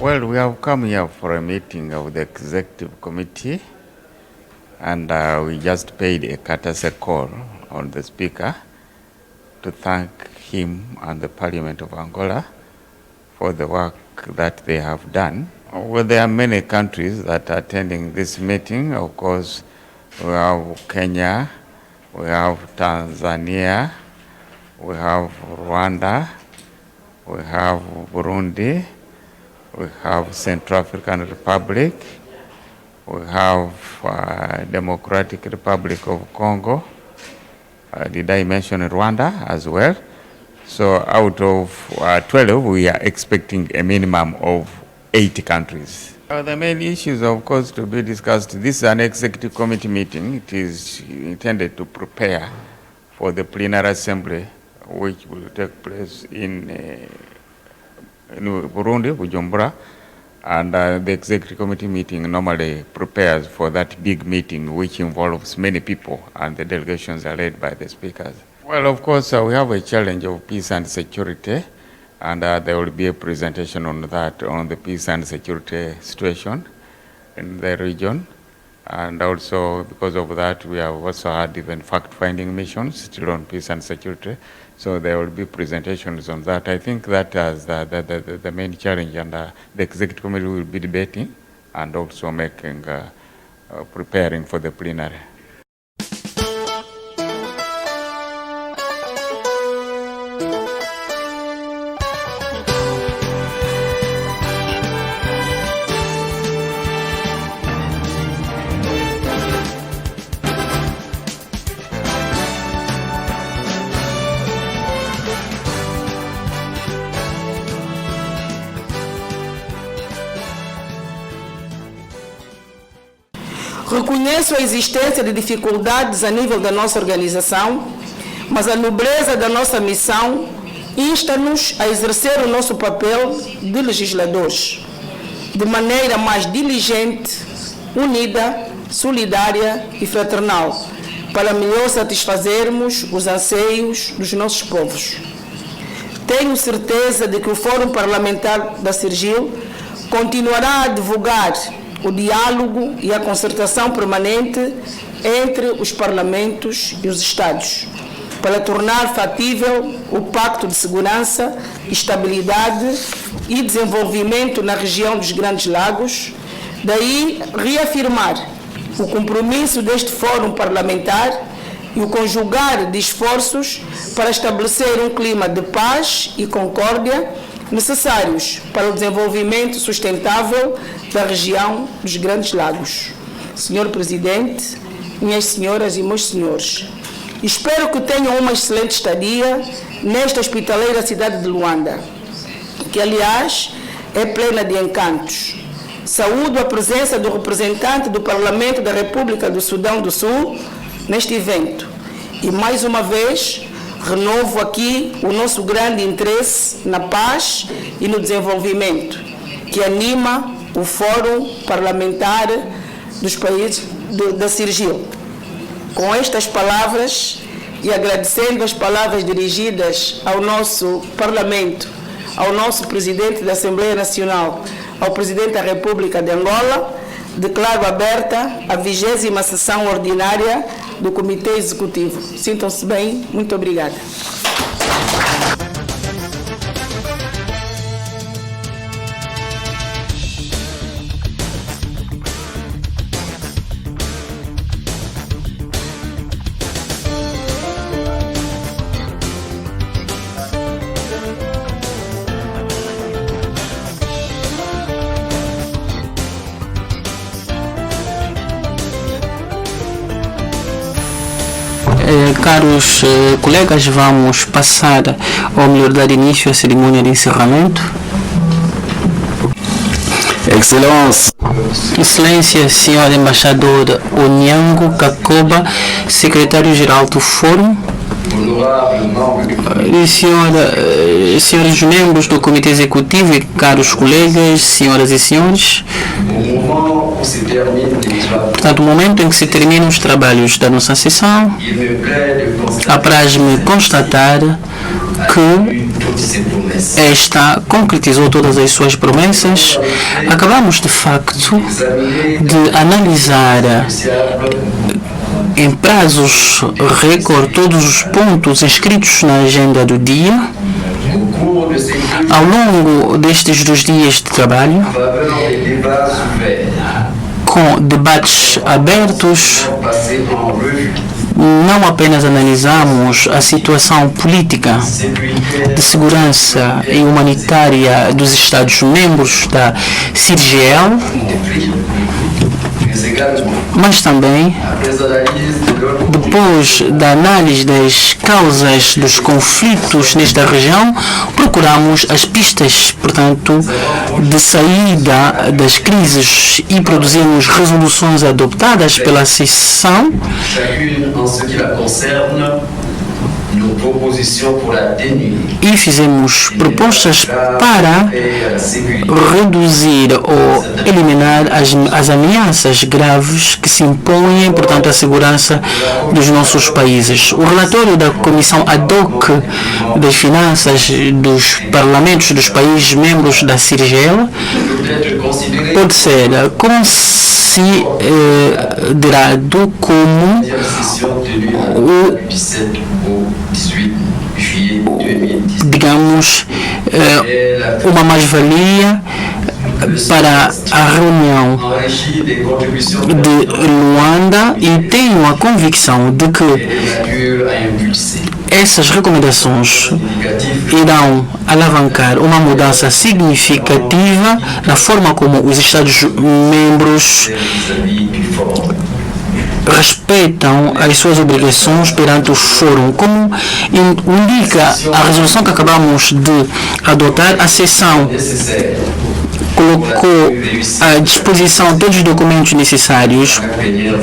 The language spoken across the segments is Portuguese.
Well, we have come here for a meeting of the executive committee, and we just paid a courtesy call on the speaker to thank him and the Parliament of Angola for the work that they have done. Well, there are many countries that are attending this meeting. Of course, we have Kenya, we have Tanzania, we have Rwanda, we have Burundi, we have Central African Republic, we have Democratic Republic of Congo. Did I mention Rwanda as well? So out of 12, we are expecting a minimum of 80 countries. The main issues, of course, to be discussed, this is an executive committee meeting. It is intended to prepare for the plenary assembly, which will take place in Burundi, Bujumbura, and the executive committee meeting normally prepares for that big meeting, which involves many people, and the delegations are led by the speakers. Well, of course, we have a challenge of peace and security, and there will be a presentation on that, on the peace and security situation in the region. And also, because of that, we have also had even fact-finding missions still on peace and security. So there will be presentations on that. I think that is the main challenge, and the executive committee will be debating and also making, preparing for the plenary. Reconheço a existência de dificuldades a nível da nossa organização, mas a nobreza da nossa missão insta-nos a exercer o nosso papel de legisladores de maneira mais diligente, unida, solidária e fraternal, para melhor satisfazermos os anseios dos nossos povos. Tenho certeza de que o Fórum Parlamentar da Sergil continuará a divulgar o diálogo e a concertação permanente entre os parlamentos e os Estados, para tornar factível o Pacto de Segurança, Estabilidade e Desenvolvimento na região dos Grandes Lagos, daí reafirmar o compromisso deste Fórum Parlamentar e o conjugar de esforços para estabelecer um clima de paz e concórdia necessários para o desenvolvimento sustentável da região dos Grandes Lagos. Senhor Presidente, minhas senhoras e meus senhores, espero que tenham uma excelente estadia nesta hospitaleira cidade de Luanda, que, aliás, é plena de encantos. Saúdo a presença do representante do Parlamento da República do Sudão do Sul neste evento e, mais uma vez, renovo aqui o nosso grande interesse na paz e no desenvolvimento, que anima o Fórum Parlamentar dos países da Sergil. Com estas palavras e agradecendo as palavras dirigidas ao nosso Parlamento, ao nosso Presidente da Assembleia Nacional, ao Presidente da República de Angola, declaro aberta a 20ª sessão ordinária do Comitê Executivo. Sintam-se bem. Muito obrigada. Caros colegas, vamos passar, ou melhor, dar início à cerimônia de encerramento. Excelência, Senhor Embaixador Onyango Kakoba, Secretário-Geral do Fórum, senhores membros do Comitê Executivo e caros colegas, senhoras e senhores, portanto, o momento em que se terminam os trabalhos da nossa sessão, apraz-me constatar que esta concretizou todas as suas promessas. Acabamos, de facto, de analisar em prazos recorde todos os pontos inscritos na agenda do dia. Ao longo destes 2 dias de trabalho, com debates abertos, não apenas analisamos a situação política, de segurança e humanitária dos Estados-membros da CIRGL, mas também, depois da análise das causas dos conflitos nesta região, procuramos as pistas, portanto, de saída das crises e produzimos resoluções adoptadas pela sessão e fizemos propostas para reduzir ou eliminar as ameaças graves que se impõem, portanto, à segurança dos nossos países. O relatório da Comissão Ad hoc das Finanças dos Parlamentos dos países membros da CIRGL pode ser considerado como digamos, uma mais-valia para a reunião de Luanda, e tenho a convicção de que essas recomendações irão alavancar uma mudança significativa na forma como os Estados-membros respeitam as suas obrigações perante o Fórum. Como indica a resolução que acabamos de adotar, a sessão colocou à disposição todos os documentos necessários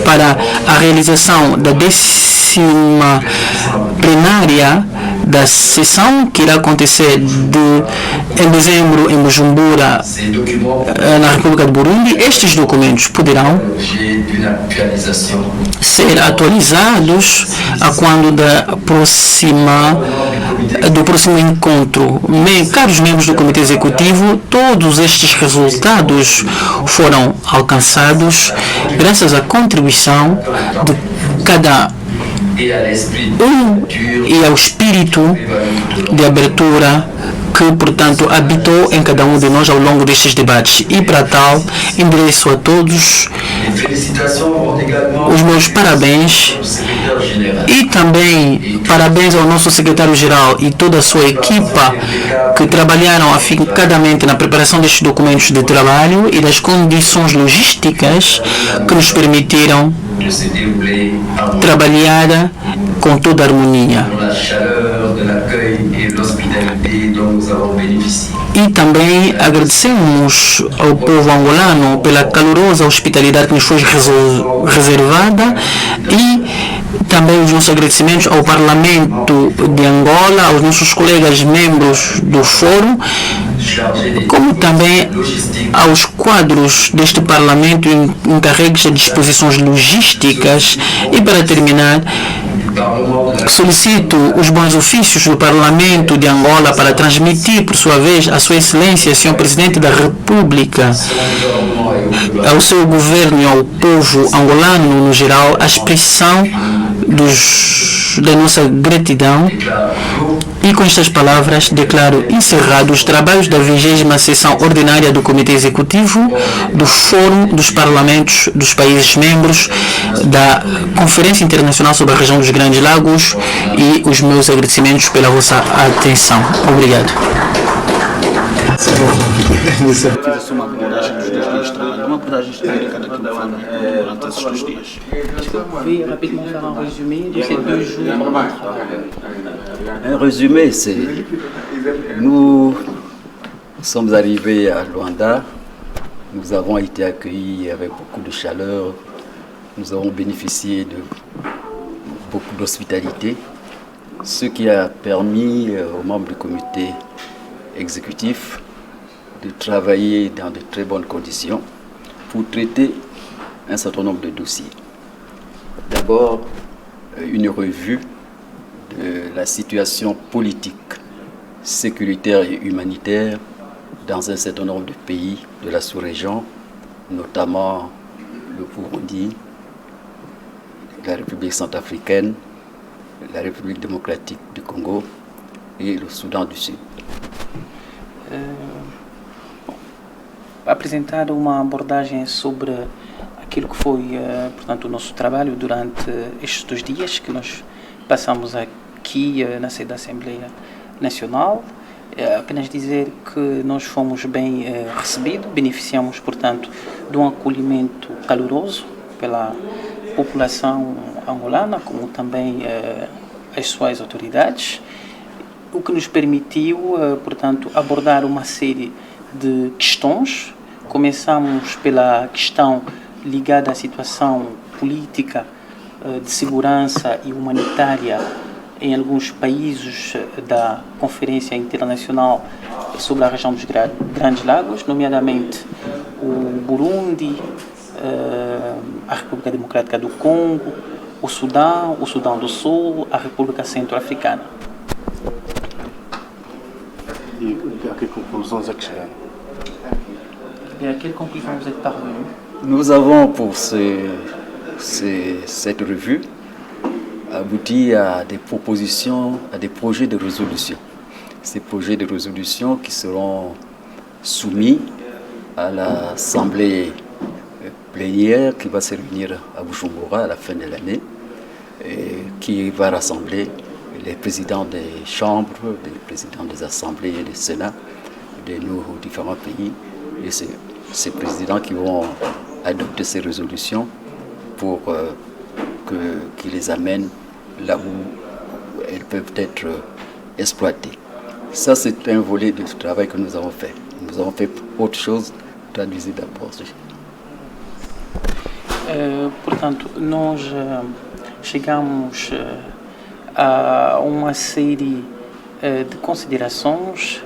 para a realização da 10ª plenária da sessão, que irá acontecer em dezembro em Bujumbura, na República do Burundi. Estes documentos poderão ser atualizados a quando do próximo encontro. Caros membros do Comitê Executivo, todos estes resultados foram alcançados graças à contribuição de cada e ao espírito de abertura que, portanto, habitou em cada um de nós ao longo destes debates. E, para tal, endereço a todos os meus parabéns e também parabéns ao nosso secretário-geral e toda a sua equipa que trabalharam afincadamente na preparação destes documentos de trabalho e das condições logísticas que nos permitiram trabalhar com toda a harmonia. E também agradecemos ao povo angolano pela calorosa hospitalidade que nos foi reservada, e também os nossos agradecimentos ao Parlamento de Angola, aos nossos colegas membros do Fórum, como também aos quadros deste Parlamento encarregues de disposições logísticas. E, para terminar, solicito os bons ofícios do Parlamento de Angola para transmitir, por sua vez, a Sua Excelência, Sr. Presidente da República, ao seu governo e ao povo angolano no geral, a expressão da nossa gratidão. E com estas palavras declaro encerrados os trabalhos da 20ª sessão ordinária do Comitê Executivo do Fórum dos Parlamentos dos países membros da Conferência Internacional sobre a Região dos Grandes Lagos, e os meus agradecimentos pela vossa atenção. Obrigado. Uma abordagem dos 2 dias de trabalho, uma abordagem histórica daquilo que foi durante esses 2 dias. Oui, rapidement faire un résumé de ces 2 jours. Un résumé, c'est nous sommes arrivés à Luanda, nous avons été accueillis avec beaucoup de chaleur, nous avons bénéficié de beaucoup d'hospitalité, ce qui a permis aux membres du comité exécutif de travailler dans de très bonnes conditions pour traiter un certain nombre de dossiers. D'abord, une revue de la situation politique sécuritaire et humanitaire dans un certain nombre de pays de la sous-région, notamment le Burundi, la République centrafricaine, la République démocratique du Congo e o Sudão do Sul. Apresentar uma abordagem sobre aquilo que foi, portanto, o nosso trabalho durante estes 2 dias que nós passamos aqui na sede da Assembleia Nacional. Apenas dizer que nós fomos bem recebidos, beneficiamos, portanto, de um acolhimento caloroso pela população angolana, como também as suas autoridades, o que nos permitiu, portanto, abordar uma série de questões. Começamos pela questão ligada à situação política, de segurança e humanitária em alguns países da Conferência Internacional sobre a região dos Grandes Lagos, nomeadamente o Burundi, a República Democrática do Congo, o Sudão do Sul, a República Centro-Africana. E a que conclusões é que chegaram? Et à quelle conclusion vous êtes parvenu? Nous avons pour cette revue abouti à des propositions, à des projets de résolution. Ces projets de résolution qui seront soumis à l'Assemblée plénière qui va se réunir à Bujumbura à la fin de l'année et qui va rassembler les présidents des chambres, les présidents des assemblées et des sénats de nos différents pays. Et c'est ces présidents qui vont adopter ces résolutions pour qu'ils les amènent là où elles peuvent être exploitées. Ça, c'est un volet du travail que nous avons fait. Nous avons fait autre chose, traduisez d'abord. Portanto, nós chegamos a uma série de considerações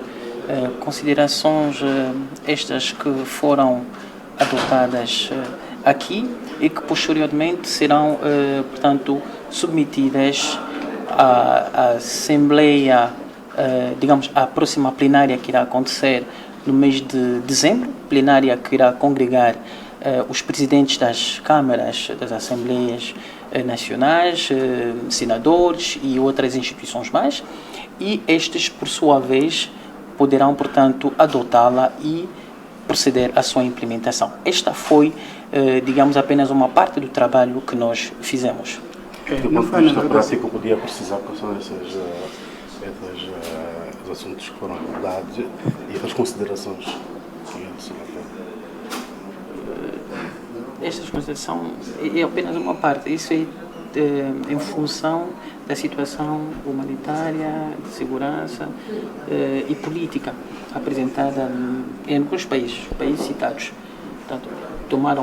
estas que foram adotadas aqui e que posteriormente serão, portanto, submetidas à Assembleia, digamos, à próxima plenária que irá acontecer no mês de dezembro, plenária que irá congregar os presidentes das câmaras, das Assembleias Nacionais, senadores e outras instituições mais, e estes, por sua vez, poderão, portanto, adotá-la e proceder à sua implementação. Esta foi, digamos, apenas uma parte do trabalho que nós fizemos. Do ponto de vista prático, podia precisar quais são esses assuntos que foram abordados e as considerações que se levam. Estas considerações é apenas uma parte. Isso é em função da situação humanitária, de segurança e política apresentada em alguns países citados. Portanto,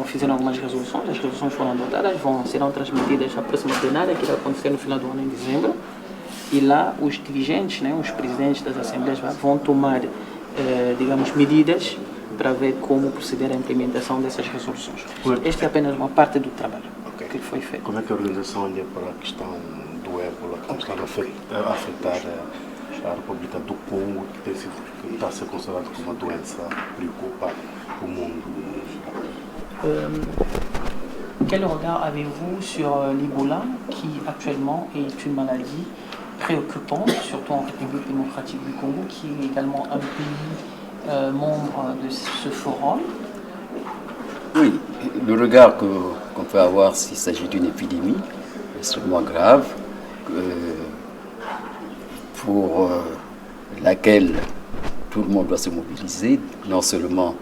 fizeram algumas resoluções, as resoluções foram adotadas, serão transmitidas à próxima plenária, que irá acontecer no final do ano, em dezembro, e lá os dirigentes, os presidentes das assembleias vão tomar, digamos, medidas para ver como proceder à implementação dessas resoluções. Esta é apenas uma parte do trabalho que foi feito. Como é que a organização olha para a questão do ébola que está a afetar a República do Congo, que está a ser considerado como uma doença que preocupa o mundo? Quel regard avez-vous sur l'Ebola, qui actuellement est une maladie préoccupante, surtout en République démocratique du Congo, qui est également un pays membre de ce forum? Oui, le regard qu'on peut avoir s'il s'agit d'une épidémie extrêmement grave, pour laquelle tout le monde doit se mobiliser, non seulement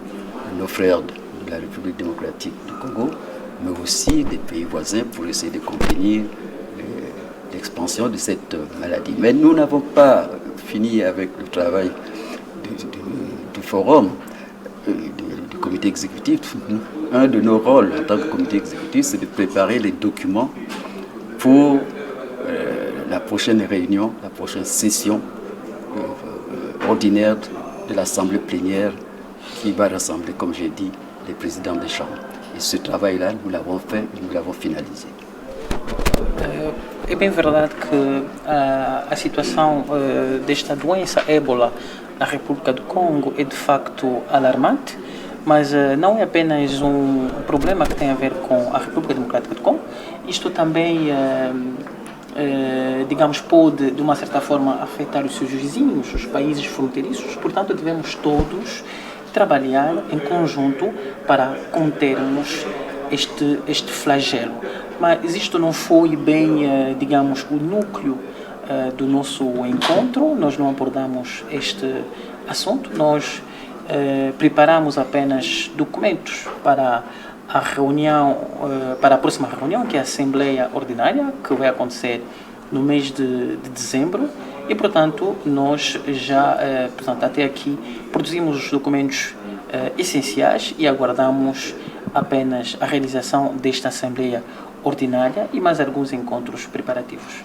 nos frères de la République démocratique du Congo, mais aussi des pays voisins pour essayer de contenir l'expansion de cette maladie. Mais nous n'avons pas fini avec le travail du forum, du comité exécutif. Un de nos rôles en tant que comité exécutif, c'est de préparer les documents pour la prochaine réunion, la prochaine session ordinaire de l'Assemblée plénière qui va rassembler, comme j'ai dit, les présidents des chambres. Et ce travail-là, nous l'avons fait et nous l'avons finalisé. É bem verdade que a situação desta doença ébola na República do Congo é de facto alarmante, mas não é apenas um problema que tem a ver com a República Democrática do Congo. Isto também, digamos, pode, de uma certa forma, afetar os seus vizinhos, os países fronteiriços. Portanto, devemos todos trabalhar em conjunto para contermos este flagelo. Mas isto não foi bem, digamos, o núcleo do nosso encontro. Nós não abordamos este assunto, nós preparamos apenas documentos para a reunião, para a próxima reunião, que é a Assembleia Ordinária, que vai acontecer no mês de dezembro, e, portanto, nós já, portanto, até aqui, produzimos os documentos essenciais e aguardamos apenas a realização desta Assembleia Ordinária e mais alguns encontros preparativos.